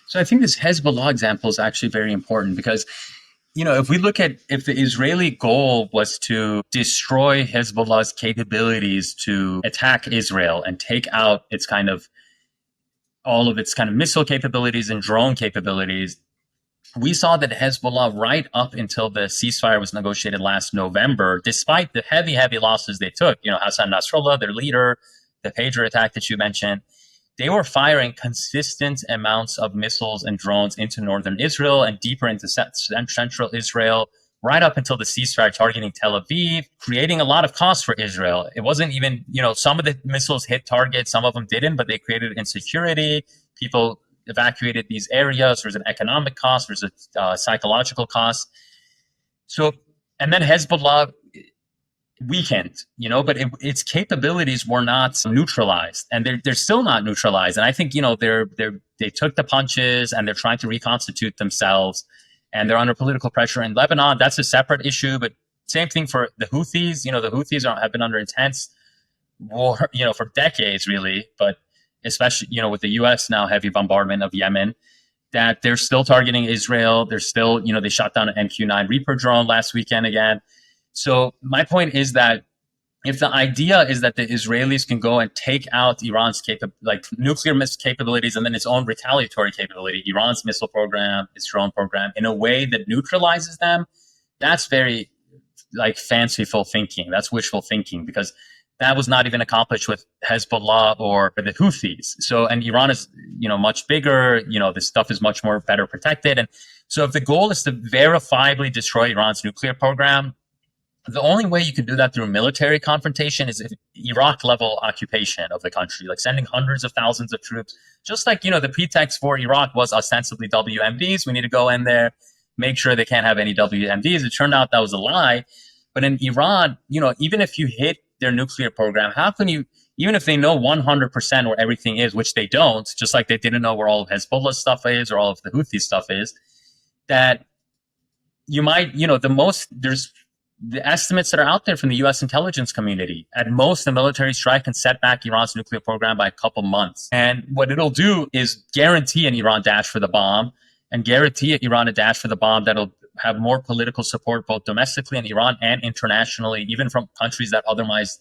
So I think this Hezbollah example is actually very important because, if we look at if the Israeli goal was to destroy Hezbollah's capabilities to attack Israel and take out its kind of all of its kind of missile capabilities and drone capabilities, we saw that Hezbollah right up until the ceasefire was negotiated last November, despite the heavy losses they took, Hassan Nasrallah, their leader, the pager attack that you mentioned, they were firing consistent amounts of missiles and drones into northern Israel and deeper into central Israel, right up until the ceasefire, targeting Tel Aviv, creating a lot of costs for Israel. It wasn't even, some of the missiles hit targets, some of them didn't, but they created insecurity. People evacuated these areas. There's an economic cost. There's a psychological cost. So, and then Hezbollah weakened, but its capabilities were not neutralized, and they're still not neutralized. And I think, they took the punches and they're trying to reconstitute themselves, and they're under political pressure in Lebanon. That's a separate issue, but same thing for the Houthis. The Houthis have been under intense war, for decades, really, but especially, with the U.S. now heavy bombardment of Yemen, that they're still targeting Israel. They're still, they shot down an MQ-9 Reaper drone last weekend again. So my point is that if the idea is that the Israelis can go and take out Iran's nuclear missile capabilities and then its own retaliatory capability, Iran's missile program, its drone program, in a way that neutralizes them, that's very fanciful thinking. That's wishful thinking, because that was not even accomplished with Hezbollah or the Houthis. So, and Iran is, much bigger, this stuff is much more better protected. And so if the goal is to verifiably destroy Iran's nuclear program, The only way you can do that through military confrontation is if Iraq level occupation of the country, like sending hundreds of thousands of troops. Just like, the pretext for Iraq was ostensibly WMDs. We need to go in there, make sure they can't have any WMDs. It turned out that was a lie. But in Iran, even if you hit their nuclear program, how can you, even if they know 100% where everything is, which they don't, just like they didn't know where all of Hezbollah stuff is or all of the Houthi stuff is, that you might, there's the estimates that are out there from the U.S. intelligence community. At most, the military strike can set back Iran's nuclear program by a couple months. And what it'll do is guarantee an Iran dash for the bomb and guarantee Iran a dash for the bomb that'll have more political support both domestically in Iran and internationally, even from countries that otherwise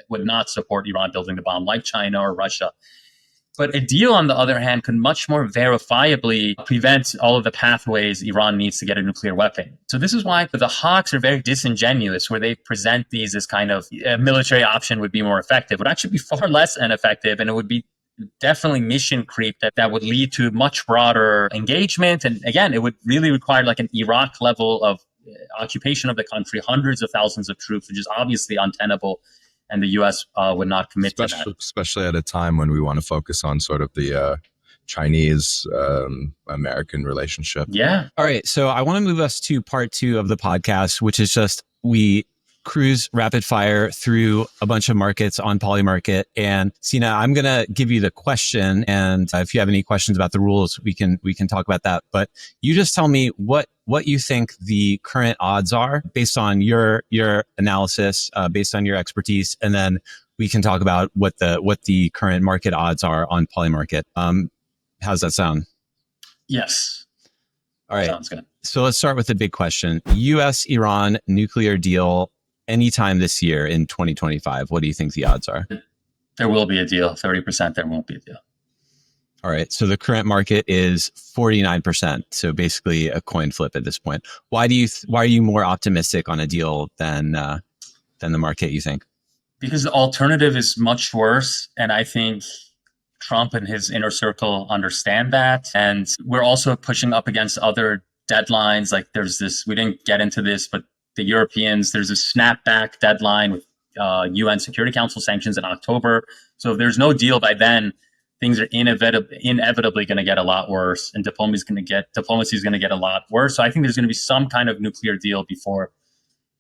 would not support Iran building the bomb, like China or Russia. But a deal, on the other hand, could much more verifiably prevent all of the pathways Iran needs to get a nuclear weapon. So this is why the hawks are very disingenuous, where they present these as kind of a military option would be more effective. It would actually be far less ineffective, and it would be definitely mission creep that would lead to much broader engagement. And again, it would really require like an Iraq level of occupation of the country, hundreds of thousands of troops, which is obviously untenable. And the U.S. Would not commit to that. Especially at a time when we want to focus on sort of the Chinese-American relationship. Yeah. All right. So I want to move us to part 2 of the podcast, which is just we cruise rapid fire through a bunch of markets on Polymarket. And Sina, I'm going to give you the question. And if you have any questions about the rules, we can talk about that. But you just tell me what you think the current odds are based on your analysis, based on your expertise. And then we can talk about what the current market odds are on Polymarket. How's that sound? Yes. All right. Sounds good. So let's start with the big question. US-Iran nuclear deal anytime this year in 2025. What do you think the odds are? There will be a deal. 30% there won't be a deal. All right. So the current market is 49%. So basically a coin flip at this point. Why are you more optimistic on a deal than the market, you think? Because the alternative is much worse. And I think Trump and his inner circle understand that. And we're also pushing up against other deadlines. Like we didn't get into this, but the Europeans, there's a snapback deadline with UN Security Council sanctions in October. So if there's no deal by then, things are inevitably going to get a lot worse, and diplomacy is going to get a lot worse. So I think there's going to be some kind of nuclear deal before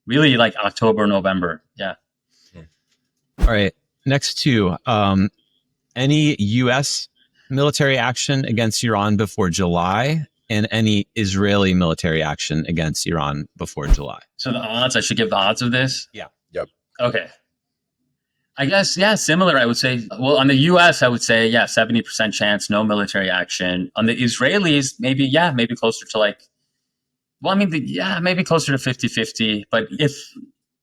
really like October, November. Yeah. All right. Next 2, any U.S. military action against Iran before July, and any Israeli military action against Iran before July. So the odds, I should give the odds of this? Yeah. Yep. Okay. I guess, yeah, similar, I would say. Well, on the U.S., I would say, 70% chance, no military action. On the Israelis, maybe closer to maybe closer to 50-50. But if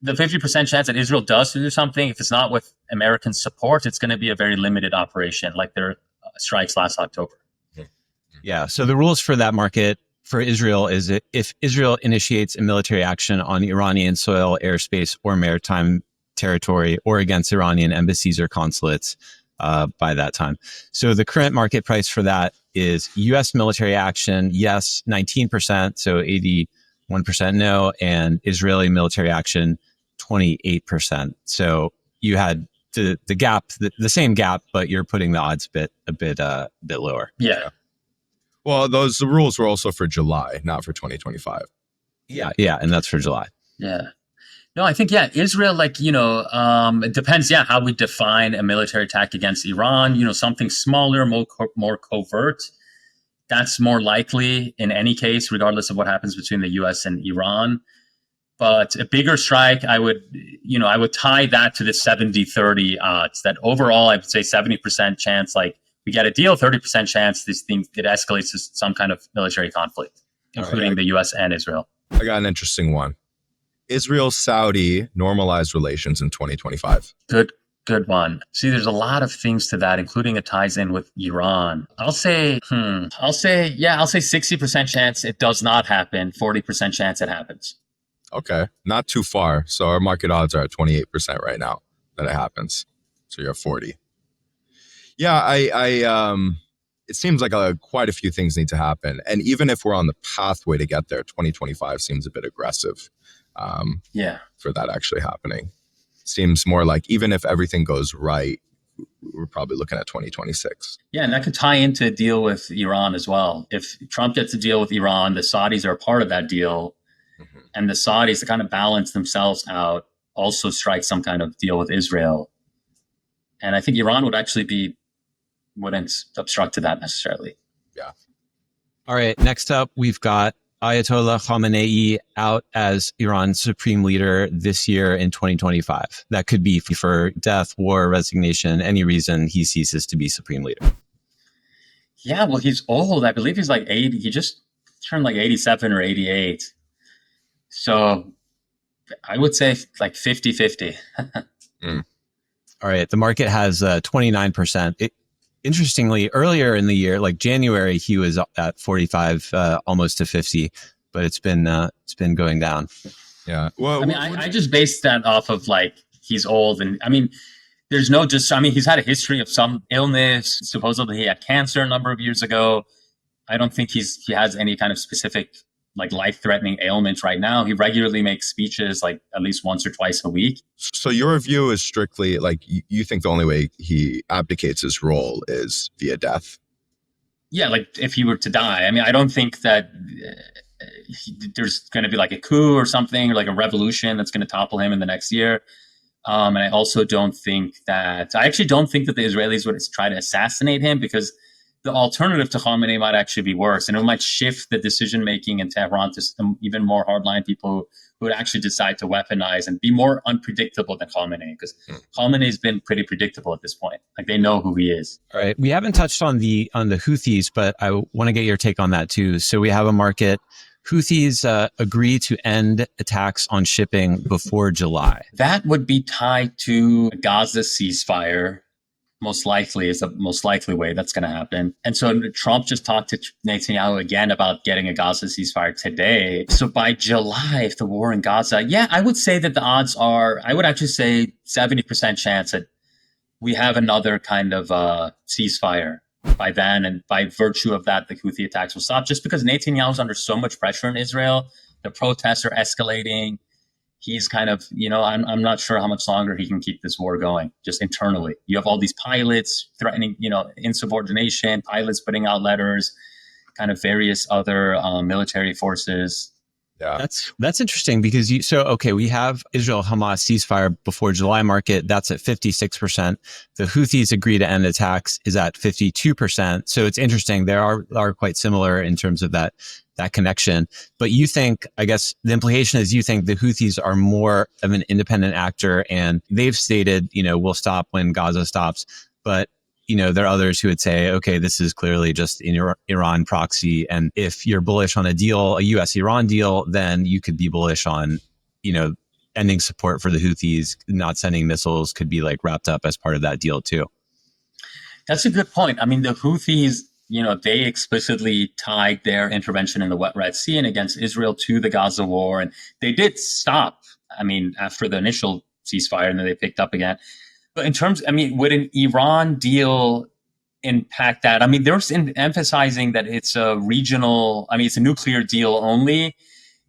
the 50% chance that Israel does do something, if it's not with American support, it's going to be a very limited operation, like their strikes last October. Yeah. So the rules for that market for Israel is that if Israel initiates a military action on Iranian soil, airspace, or maritime territory, or against Iranian embassies or consulates by that time. So the current market price for that is U.S. military action, yes, 19%, so 81% no, and Israeli military action, 28%. So you had the gap, the same gap, but you're putting the odds a bit lower. Yeah. Well, the rules were also for July, not for 2025. Yeah, and that's for July. Yeah. No, I think, Israel, it depends, how we define a military attack against Iran, something smaller, more covert. That's more likely in any case, regardless of what happens between the U.S. and Iran. But a bigger strike, I would tie that to the 70-30 odds, that overall, I would say 70% chance, we get a deal, 30% chance it escalates to some kind of military conflict, including the U.S. and Israel. I got an interesting one. Israel-Saudi normalized relations in 2025. Good one. See, there's a lot of things to that, including it ties in with Iran. I'll say 60% chance it does not happen, 40% chance it happens. Okay, not too far. So our market odds are at 28% right now that it happens. So you're at 40. Yeah, it seems like quite a few things need to happen. And even if we're on the pathway to get there, 2025 seems a bit aggressive. Yeah. for that actually happening. Seems more like even if everything goes right, we're probably looking at 2026. Yeah, and that could tie into a deal with Iran as well. If Trump gets a deal with Iran, the Saudis are a part of that deal, and the Saudis, to kind of balance themselves out, also strike some kind of deal with Israel. And I think Iran wouldn't obstruct to that necessarily. Yeah. All right. Next up, we've got Ayatollah Khamenei out as Iran's supreme leader this year in 2025. That could be for death, war, resignation, any reason he ceases to be supreme leader. Yeah, well, he's old. I believe he's like 80. He just turned like 87 or 88. So I would say like 50-50. All right. The market has 29%. Interestingly, earlier in the year, like January, he was at 45, almost to 50, but it's been going down. Yeah. Well, I mean, I just based that off of like he's old, and I mean, he's had a history of some illness. Supposedly, he had cancer a number of years ago. I don't think he has any kind of specific like life-threatening ailments right now. He regularly makes speeches like at least once or twice a week. So your view is strictly like you think the only way he abdicates his role is via death? Yeah, like if he were to die. I mean, I don't think that there's going to be like a coup or something, or like a revolution that's going to topple him in the next year. And I also don't think that the Israelis would try to assassinate him, because the alternative to Khamenei might actually be worse, and it might shift the decision-making in Tehran to some even more hardline people who would actually decide to weaponize and be more unpredictable than Khamenei, because Khamenei's been pretty predictable at this point. Like, they know who he is. All right. We haven't touched on the Houthis, but I want to get your take on that too. So we have a market. Houthis agree to end attacks on shipping before July. That would be tied to a Gaza ceasefire. Most likely is the most likely way that's going to happen. And so Trump just talked to Netanyahu again about getting a Gaza ceasefire today. So by July, if the war in Gaza, yeah, I would say that the odds are, I would actually say 70% chance that we have another kind of ceasefire by then. And by virtue of that, the Houthi attacks will stop, just because Netanyahu's under so much pressure in Israel. The protests are escalating. He's kind of, I'm not sure how much longer he can keep this war going just internally. You have all these pilots threatening, insubordination, pilots putting out letters, kind of various other military forces. Yeah, that's interesting, because we have Israel-Hamas ceasefire before July market. That's at 56%. The Houthis agree to end attacks is at 52%. So it's interesting. They are quite similar in terms of that connection. But you think, I guess the implication is you think the Houthis are more of an independent actor, and they've stated, we'll stop when Gaza stops. But there are others who would say, okay, this is clearly just an Iran proxy. And if you're bullish on a deal, a US-Iran deal, then you could be bullish on, ending support for the Houthis. Not sending missiles could be like wrapped up as part of that deal too. That's a good point. I mean, the Houthis, they explicitly tied their intervention in the Red Sea and against Israel to the Gaza war. And they did stop, after the initial ceasefire, and then they picked up again. But in terms, would an Iran deal impact that? They're emphasizing that it's a regional, it's a nuclear deal only.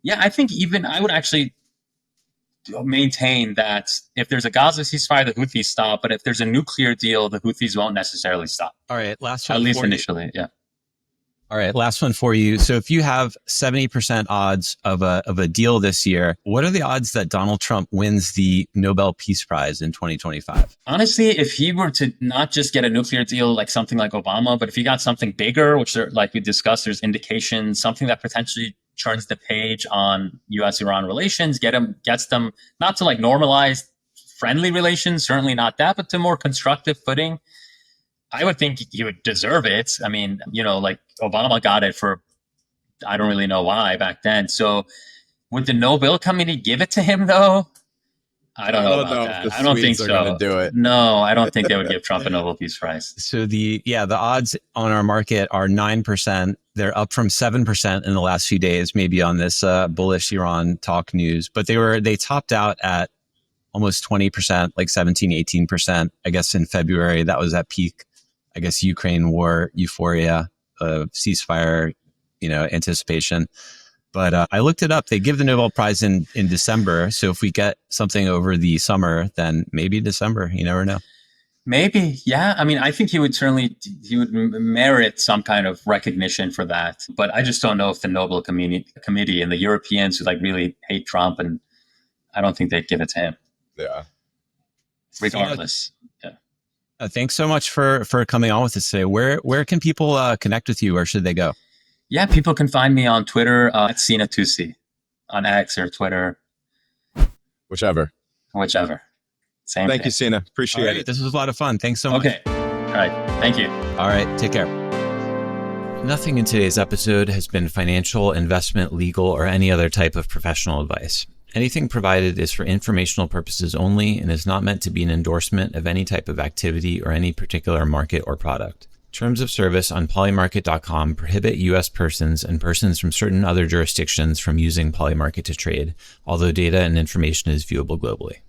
Yeah, I think I would actually maintain that if there's a Gaza ceasefire, the Houthis stop. But if there's a nuclear deal, the Houthis won't necessarily stop. All right, last one. At least initially, yeah. All right, last one for you. So if you have 70% odds of a deal this year, what are the odds that Donald Trump wins the Nobel Peace Prize in 2025? Honestly, if he were to not just get a nuclear deal like something like Obama, but if he got something bigger, which like we discussed, there's indications, something that potentially turns the page on US-Iran relations, gets them not to like normalize friendly relations, certainly not that, but to more constructive footing, I would think he would deserve it. Like Obama got it for, I don't really know why back then. So would the Nobel Committee give it to him though? I don't know about that. I don't think so. Do it. No, I don't think they would give Trump a Nobel Peace Prize. So the odds on our market are 9%. They're up from 7% in the last few days, maybe on this bullish Iran talk news. But they topped out at almost 20%, like 17, 18%. I guess in February, that was at peak. I guess Ukraine war euphoria, ceasefire, anticipation. But I looked it up. They give the Nobel Prize in December. So if we get something over the summer, then maybe December. You never know. Maybe, yeah. I mean, I think he would merit some kind of recognition for that. But I just don't know if the Nobel Committee and the Europeans who like really hate Trump, and I don't think they'd give it to him. Yeah. Regardless. Thanks so much for coming on with us today. Where can people connect with you? Where should they go? Yeah, people can find me on Twitter at Sina Toossi, on X or Twitter. Whichever. Same Thank thing. you, Sina. Appreciate it. This was a lot of fun. Thanks so much. Okay. All right. Thank you. All right. Take care. Nothing in today's episode has been financial, investment, legal, or any other type of professional advice. Anything provided is for informational purposes only and is not meant to be an endorsement of any type of activity or any particular market or product. Terms of service on Polymarket.com prohibit U.S. persons and persons from certain other jurisdictions from using Polymarket to trade, although data and information is viewable globally.